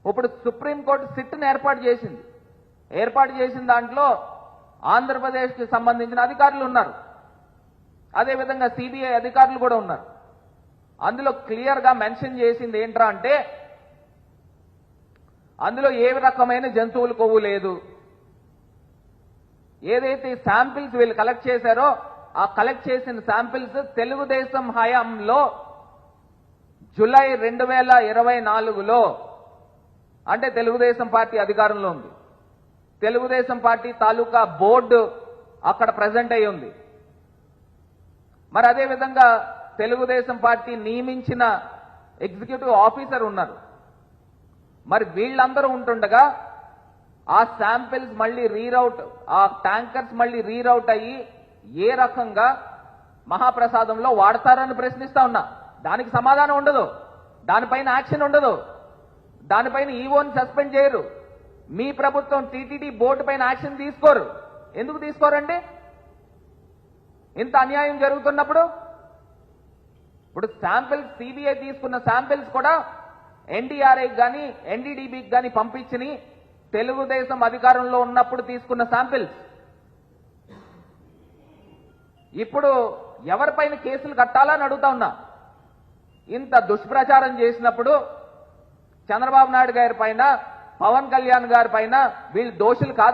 ఇప్పుడు సుప్రీంకోర్టు సిట్ని ఏర్పాటు చేసిన దాంట్లో ఆంధ్రప్రదేశ్కి సంబంధించిన అధికారులు ఉన్నారు, అదేవిధంగా సిబిఐ అధికారులు కూడా ఉన్నారు. అందులో క్లియర్గా మెన్షన్ చేసింది ఏంట్రా అంటే అందులో ఏ రకమైన జంతువుల కొవ్వు లేదు. ఏదైతే శాంపిల్స్ వీళ్ళు కలెక్ట్ చేశారో ఆ కలెక్ట్ చేసిన శాంపిల్స్ తెలుగుదేశం హయాంలో జూలై 2024లో అంటే తెలుగుదేశం పార్టీ అధికారంలో ఉంది, తెలుగుదేశం పార్టీ తాలూకా బోర్డు అక్కడ ప్రెజెంట్ అయి ఉంది. మరి అదేవిధంగా తెలుగుదేశం పార్టీ నియమించిన ఎగ్జిక్యూటివ్ ఆఫీసర్ ఉన్నారు. మరి వీళ్ళందరూ ఉంటుండగా ఆ శాంపిల్స్ మళ్ళీ రీరౌట్, ఆ ట్యాంకర్స్ మళ్ళీ రీరౌట్ అయ్యి ఏ రకంగా మహాప్రసాదంలో వాడతారని ప్రశ్నిస్తా ఉన్నా. దానికి సమాధానం ఉండదు, దానిపైన యాక్షన్ ఉండదు, దానిపైన ఈవోని సస్పెండ్ చేయరు. మీ ప్రభుత్వం టీటీడీ బోర్డు పైన యాక్షన్ తీసుకోరు. ఎందుకు తీసుకోరండి? ఇంత అన్యాయం జరుగుతున్నప్పుడు. ఇప్పుడు శాంపిల్స్ సిబిఐ తీసుకున్న శాంపిల్స్ కూడా ఎన్డీఆర్ఐకి కానీ ఎన్డీడీబీకి కానీ పంపించి తెలుగుదేశం అధికారంలో ఉన్నప్పుడు తీసుకున్న శాంపిల్స్. ఇప్పుడు ఎవరిపైన కేసులు కట్టాలని అడుగుతా ఉన్నా. ఇంత దుష్ప్రచారం చేసినప్పుడు చంద్రబాబు నాయుడు గారి పైన, పవన్ కళ్యాణ్ గారి పైన వీళ్ళు దోషులు కాదా?